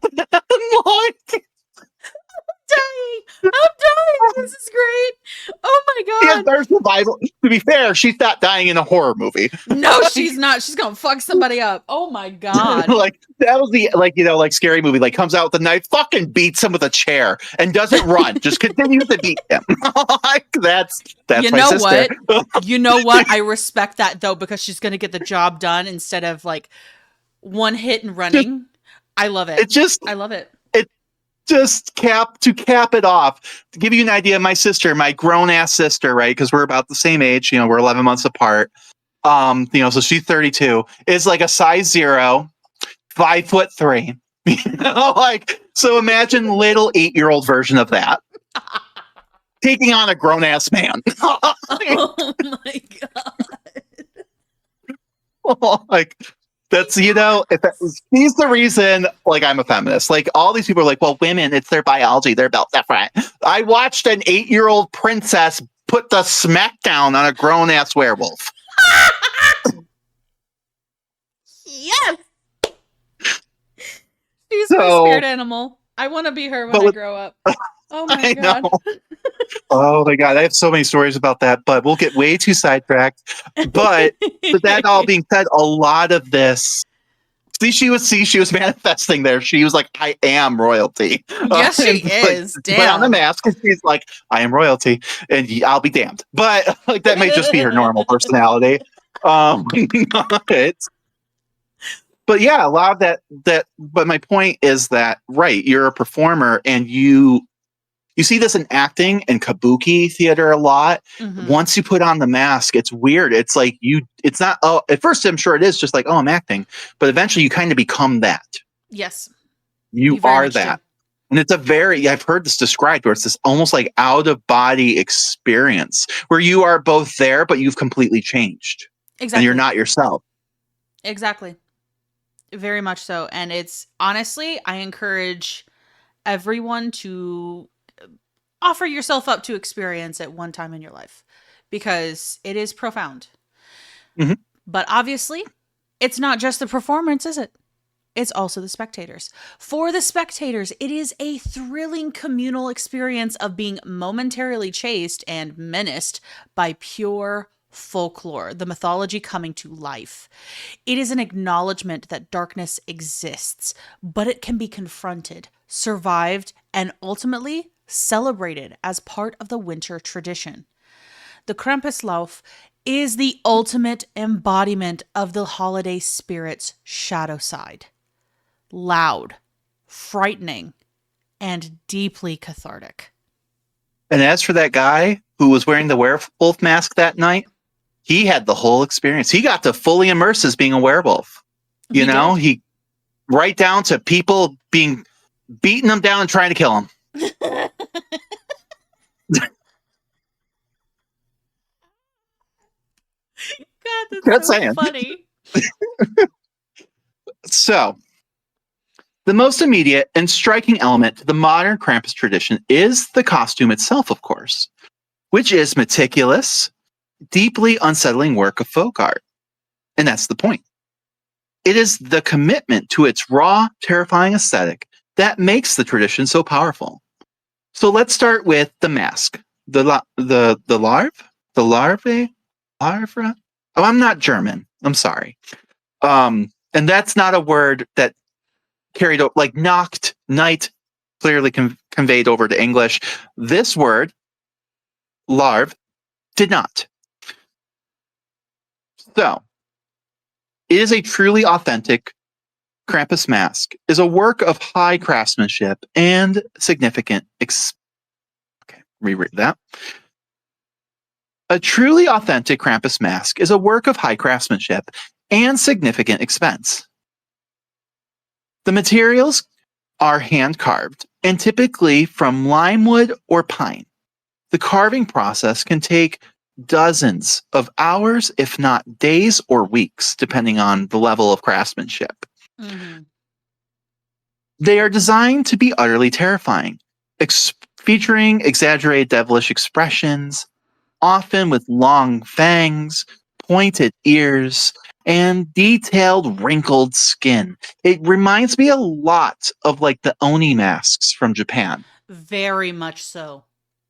dying. I'm dying. This is great. Oh my yeah, god. there's survival. To be fair, she's not dying in a horror movie. No, she's not. She's gonna fuck somebody up. Oh my god. Like that was the like scary movie. Like comes out with a knife, fucking beats him with a chair, and doesn't run. Just continues to beat him. Like that's You my know sister. what? You know what? I respect that though, because she's gonna get the job done instead of like one hit and running. I love it. I love it. Just cap it off, to give you an idea, my sister, my grown-ass sister, right, because we're about the same age, we're 11 months apart, so she's 32, is like a size 0, 5'3", like, so imagine little 8-year-old version of that taking on a grown-ass man. Oh my god. Like, that's, if he's the reason, like, I'm a feminist. Like, all these people are like, well, women, it's their biology. They're built different. I watched an 8-year-old princess put the smackdown on a grown-ass werewolf. Yes! She's my spirit animal. I want to be her when I grow up. Oh my god. Oh my god, I have so many stories about that, but we'll get way too sidetracked. But that all being said, a lot of this, she was manifesting there. She was like, I am royalty. Yes, she is. Like, damn. put on the mask, and she's like, I am royalty, and I'll be damned. But like that may just be her normal personality. But yeah, a lot of that. But my point is that, right, you're a performer, and you see this in acting and kabuki theater a lot. Mhm. Once you put on the mask, it's weird. It's like it's not, at first I'm sure it is just like, oh, I'm acting. But eventually you kind of become that. Yes. You are that. And it's I've heard this described where it's this almost like out of body experience where you are both there, but you've completely changed. Exactly. And you're not yourself. Exactly. Very much so. And it's honestly, I encourage everyone to offer yourself up to experience at one time in your life, because it is profound. Mm-hmm. But obviously, it's not just the performance, is it? It's also the spectators. For the spectators, it is a thrilling communal experience of being momentarily chased and menaced by pure folklore, the mythology coming to life. It is an acknowledgement that darkness exists, but it can be confronted, survived, and ultimately celebrated as part of the winter tradition. The Krampuslauf is the ultimate embodiment of the holiday spirit's shadow side. Loud, frightening, and deeply cathartic. And as for that guy who was wearing the werewolf mask that night, he had the whole experience. He got to fully immerse as being a werewolf. He right down to people beating him down and trying to kill him. God, that's so funny. So, the most immediate and striking element to the modern Krampus tradition is the costume itself, of course, which is meticulous, deeply unsettling work of folk art. And that's the point. It is the commitment to its raw, terrifying aesthetic that makes the tradition so powerful. So let's start with the mask. The larvae? Larva? Oh, I'm not German. I'm sorry. And that's not a word that carried over, like knocked, night, clearly conveyed over to English. This word, larv, did not. So, it is a truly authentic Krampus mask, is a work of high craftsmanship and significant reread that. A truly authentic Krampus mask is a work of high craftsmanship and significant expense. The materials are hand-carved and typically from limewood or pine. The carving process can take dozens of hours, if not days or weeks, depending on the level of craftsmanship. Mm-hmm. They are designed to be utterly terrifying, featuring exaggerated devilish expressions, often with long fangs, pointed ears, and detailed wrinkled skin. It reminds me a lot of like the Oni masks from Japan. Very much so.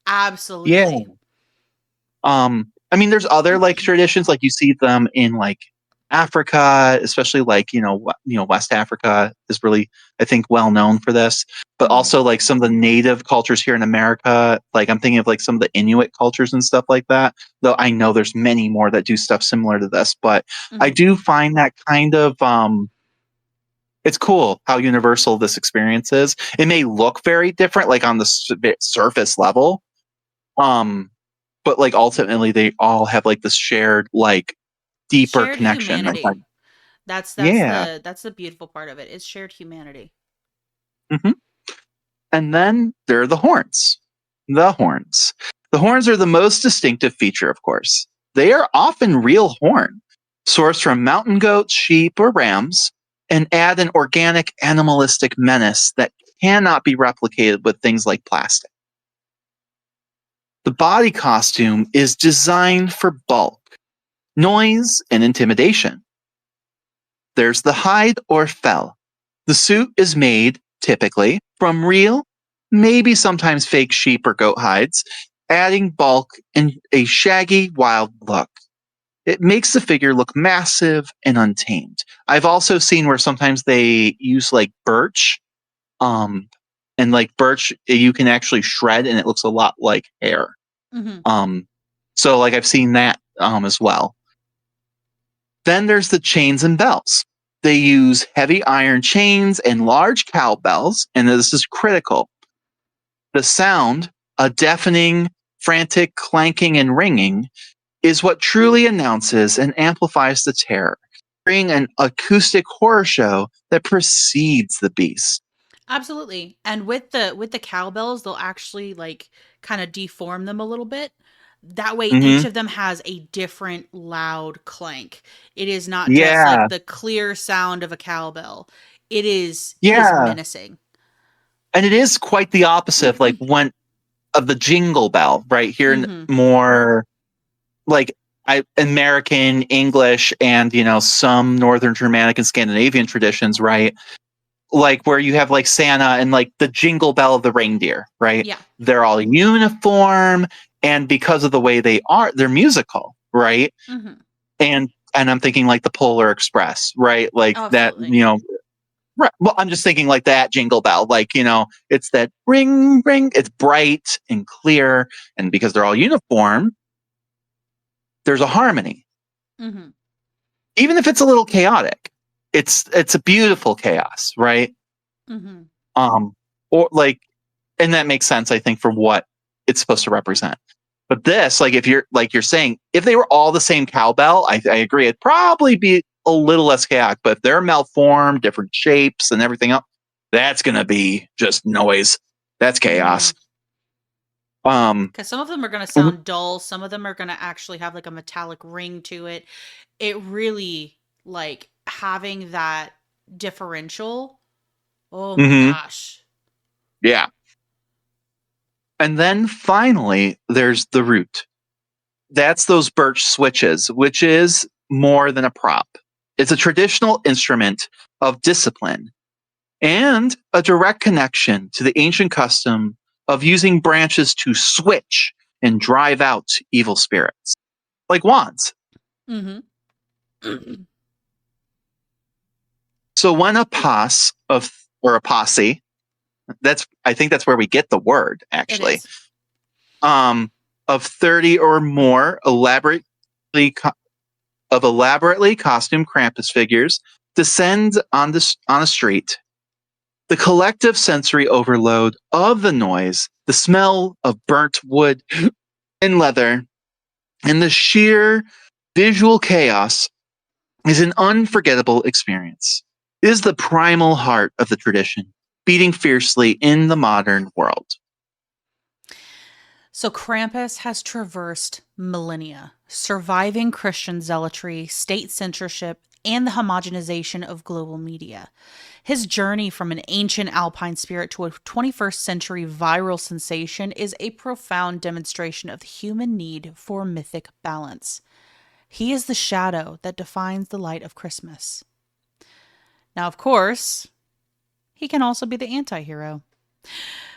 Yeah. Absolutely. I mean, there's other like traditions, like you see them in like Africa, especially like West Africa is really, I think, well known for this. But Mhm. also like some of the native cultures here in America, like I'm thinking of like some of the Inuit cultures and stuff like that. Though I know there's many more that do stuff similar to this, but I Mhm. do find that kind of it's cool how universal this experience is. It may look very different, like on the surface level, um, but like ultimately they all have like this shared like deeper Shared connection. humanity. That's Yeah. the beautiful part of it. Is shared humanity. hmm And then there are the horns. The horns. The horns are the most distinctive feature, of course. They are often real horn, sourced from mountain goats, sheep, or rams, and add an organic animalistic menace that cannot be replicated with things like plastic. The body costume is designed for bulk, noise, and intimidation. There's the hide or fell. The suit is made, typically, from real, maybe sometimes fake sheep or goat hides, adding bulk and a shaggy, wild look. It makes the figure look massive and untamed. I've also seen where sometimes they use like birch, um, and like birch you can actually shred and it looks a lot like hair. Mhm. Um, so like I've seen that as well. Then there's the chains and bells. They use heavy iron chains and large cowbells, and this is critical. The sound, a deafening, frantic clanking and ringing, is what truly announces and amplifies the terror, creating an acoustic horror show that precedes the beast. Absolutely. And with the cowbells, they'll actually like kind of deform them a little bit. That way each hmm of them has a different loud clank. It is not just like Yeah, the clear sound of a cowbell. It is yeah, menacing. and it is quite the opposite of like when of the jingle bell, right? Here in Mhm. more like American English and some Northern Germanic and Scandinavian traditions, right? Like where you have like Santa and like the jingle bell of the reindeer, right? Yeah. They're all uniform, and because of the way they are, they're musical, right? Mhm. And I'm thinking like the Polar Express, right? Like Oh, that, absolutely. right. Well, I'm just thinking like that jingle bell, like it's that ring, ring. It's bright and clear, and because they're all uniform, there's a harmony Mhm. even if it's a little chaotic. It's a beautiful chaos, right? Mhm. Um, or like, and that makes sense, I think, for what it's supposed to represent. But this, like, if you're saying, if they were all the same cowbell, I agree, it'd probably be a little less chaotic. But if they're malformed, different shapes, and everything else, that's gonna be just noise. That's chaos. Mhm. Um, Cuz some of them are going to mhm, sound dull, some of them are going to actually have like a metallic ring to it. It really like having that differential. Oh my mhm, gosh. yeah. And then finally, there's the root. That's those birch switches, which is more than a prop. It's a traditional instrument of discipline and a direct connection to the ancient custom of using branches to switch and drive out evil spirits, like wands. Mhm. So when a posse of or a posse, that's I think that's where we get the word It actually, is. um, of 30 or more elaborately costumed Krampus figures descend on a street. The collective sensory overload of the noise, the smell of burnt wood and leather, and the sheer visual chaos is an unforgettable experience. It is the primal heart of the tradition, beating fiercely in the modern world. So Krampus has traversed millennia, surviving Christian zealotry, state censorship, and the homogenization of global media. His journey from an ancient alpine spirit to a 21st century viral sensation is a profound demonstration of the human need for mythic balance. He is the shadow that defines the light of Christmas. Now, of course, he can also be the anti-hero.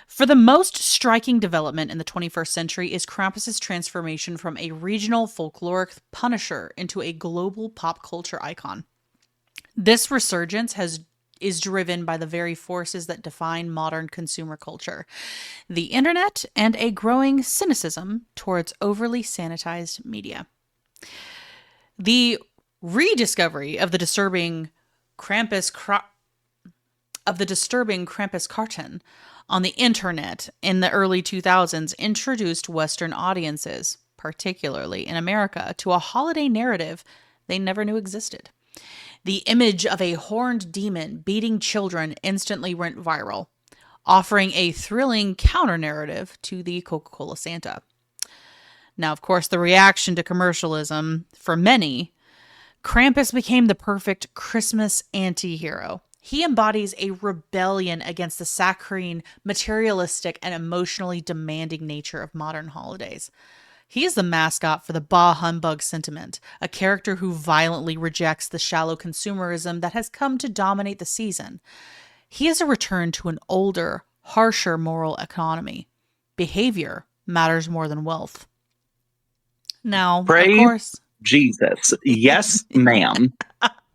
For the most striking development in the 21st century is Krampus's transformation from a regional folkloric punisher into a global pop culture icon. This resurgence is driven by the very forces that define modern consumer culture: the internet and a growing cynicism towards overly sanitized media. The rediscovery of the disturbing Krampus cartoon on the internet in the early 2000s introduced Western audiences, particularly in America, to a holiday narrative they never knew existed. The image of a horned demon beating children instantly went viral, offering a thrilling counter-narrative to the Coca-Cola Santa. Now, of course, the reaction to commercialism, for many, Krampus became the perfect Christmas anti-hero. He embodies a rebellion against the saccharine, materialistic, and emotionally demanding nature of modern holidays. He is the mascot for the bah humbug sentiment, a character who violently rejects the shallow consumerism that has come to dominate the season. He is a return to an older, harsher moral economy. Behavior matters more than wealth. Now, Praise of course, Jesus. Yes, ma'am.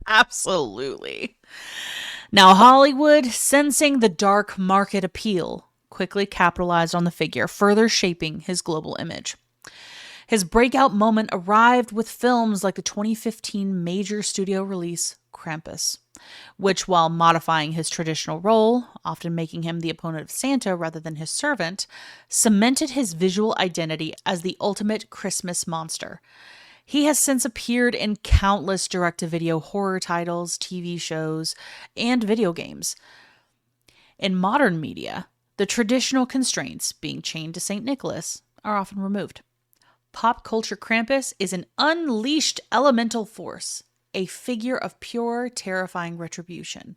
absolutely. Now, Hollywood, sensing the dark market appeal, quickly capitalized on the figure, further shaping his global image. His breakout moment arrived with films like the 2015 major studio release, Krampus, which, while modifying his traditional role, often making him the opponent of Santa rather than his servant, cemented his visual identity as the ultimate Christmas monster. He has since appeared in countless direct-to-video horror titles, TV shows, and video games. In modern media, the traditional constraints, being chained to St. Nicholas, are often removed. Pop culture Krampus is an unleashed elemental force, a figure of pure, terrifying retribution.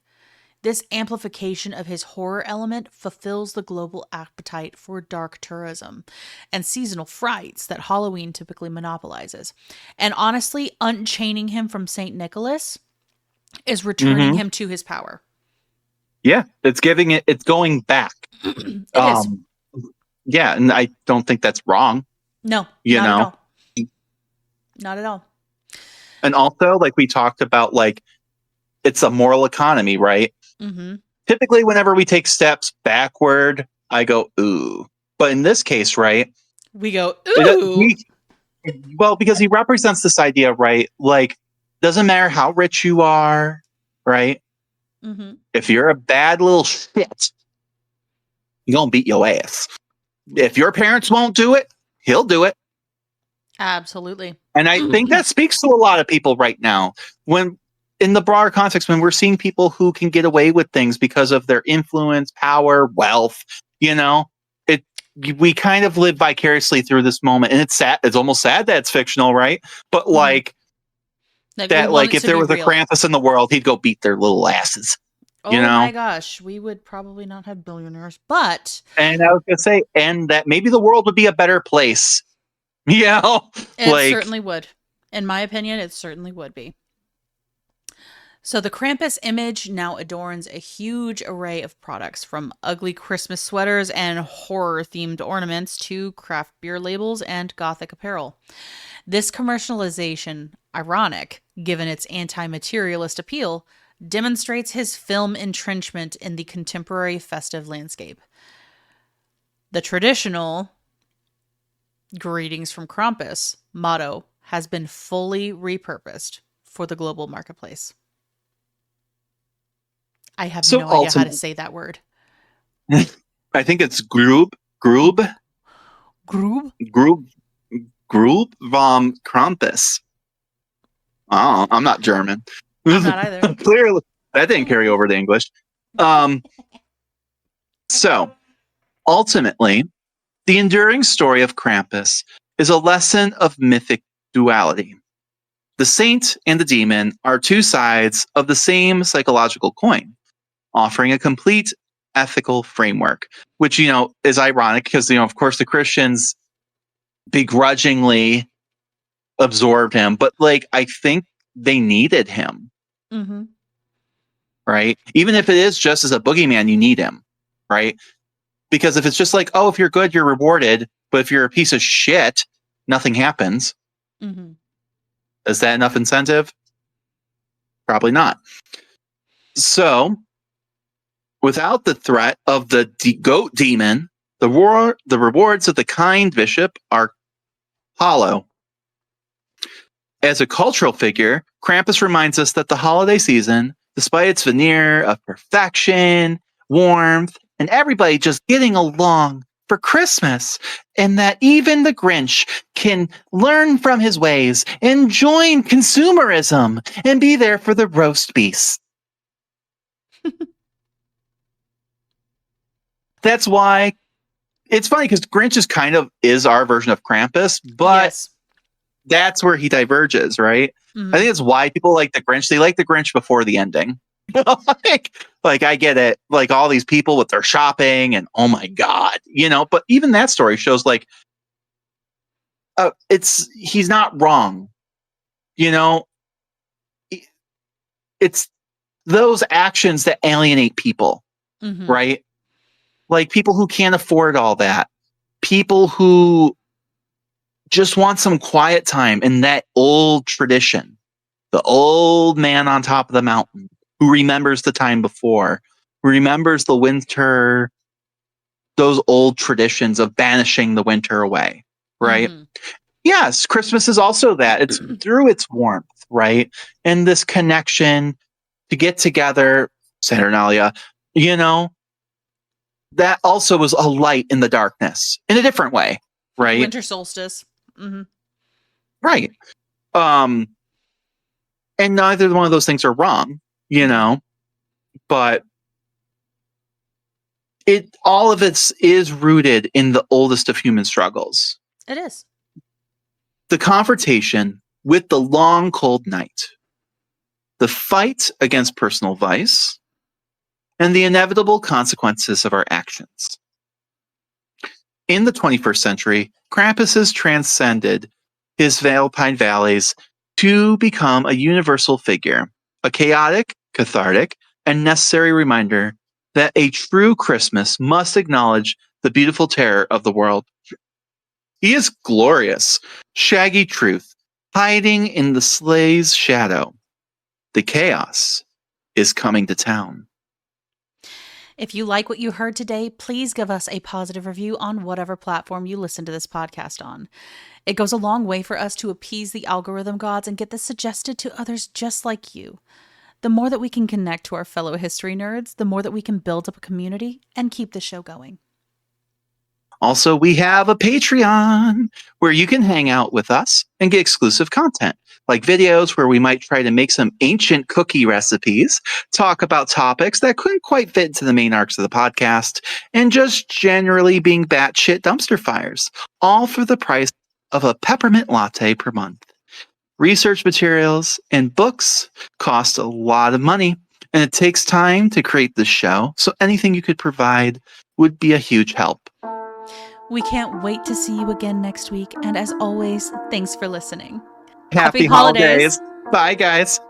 This amplification of his horror element fulfills the global appetite for dark tourism and seasonal frights that Halloween typically monopolizes. And honestly, unchaining him from St. Nicholas is returning him to his power. Yeah, it's going back. It is. Yeah, and I don't think that's wrong. No, You not know? at all. Not at all. And also, like we talked about, like, it's a moral economy, right? Mm-hmm. Typically, whenever we take steps backward, I go, ooh. But in this case, right? We go, ooh. Well, because he represents this idea, right? Like, doesn't matter how rich you are, right? Mm-hmm. If you're a bad little shit, he's gonna beat your ass. If your parents won't do it, he'll do it. Absolutely. And I think that speaks to a lot of people right now. When in the broader context, when we're seeing people who can get away with things because of their influence, power, wealth, we kind of live vicariously through this moment. And it's sad. It's almost sad that it's fictional, right? But like that, like if there was a Krampus in the world, he'd go beat their little asses. Oh my gosh, we would probably not have billionaires, but... And I was going to say, and that maybe the world would be a better place. It certainly would. In my opinion, it certainly would be. So the Krampus image now adorns a huge array of products, from ugly Christmas sweaters and horror-themed ornaments to craft beer labels and gothic apparel. This commercialization, ironic given its anti-materialist appeal, demonstrates his film entrenchment in the contemporary festive landscape. The traditional "Greetings from Krampus" motto has been fully repurposed for the global marketplace. I have no idea how to say that word. I think it's Grub vom Krampus. Oh, I'm not German. I'm not either. Clearly, that didn't carry over to English. So, ultimately, the enduring story of Krampus is a lesson of mythic duality. The saint and the demon are two sides of the same psychological coin, offering a complete ethical framework, which, is ironic because, of course, the Christians begrudgingly absorbed him, but like, I think they needed him, Mm-hmm. right? Even if it is just as a boogeyman, you need him, right? Because if it's just like, oh, if you're good, you're rewarded, but if you're a piece of shit, nothing happens. Mm-hmm. Is that enough incentive? Probably not. So, without the threat of the goat demon, the rewards of the kind bishop are hollow. As a cultural figure, Krampus reminds us that the holiday season, despite its veneer of perfection, warmth, and everybody just getting along for Christmas, and that even the Grinch can learn from his ways and join consumerism and be there for the roast beast. That's why it's funny, because Grinch is our version of Krampus, but Yes. that's where he diverges, right? Mhm. I think that's why people like the Grinch. They like the Grinch before the ending. like I get it. Like all these people with their shopping and oh my God, but even that story shows like he's not wrong. It's those actions that alienate people, Mhm. right? Like people who can't afford all that. People who just want some quiet time in that old tradition. The old man on top of the mountain who remembers the time before, who remembers the winter, those old traditions of banishing the winter away, right? Mhm. Yes, Christmas is also that. It's through its warmth, right? And this connection to get together, Saturnalia, that also was a light in the darkness in a different way, right? Winter solstice. Mhm. Right. And neither one of those things are wrong, but all of it is rooted in the oldest of human struggles. It is. The confrontation with the long, cold night, the fight against personal vice, and the inevitable consequences of our actions. In the 21st century, Krampus has transcended his Alpine valleys to become a universal figure, a chaotic, cathartic, and necessary reminder that a true Christmas must acknowledge the beautiful terror of the world. He is glorious, shaggy truth, hiding in the sleigh's shadow. The chaos is coming to town. If you like what you heard today, please give us a positive review on whatever platform you listen to this podcast on. It goes a long way for us to appease the algorithm gods and get this suggested to others just like you. The more that we can connect to our fellow history nerds, the more that we can build up a community and keep the show going. Also, we have a Patreon where you can hang out with us and get exclusive content, like videos where we might try to make some ancient cookie recipes, talk about topics that couldn't quite fit into the main arcs of the podcast, and just generally being batshit dumpster fires, all for the price of a peppermint latte per month. Research materials and books cost a lot of money, and it takes time to create this show, so anything you could provide would be a huge help. We can't wait to see you again next week, and as always, thanks for listening. Happy holidays. Bye, guys.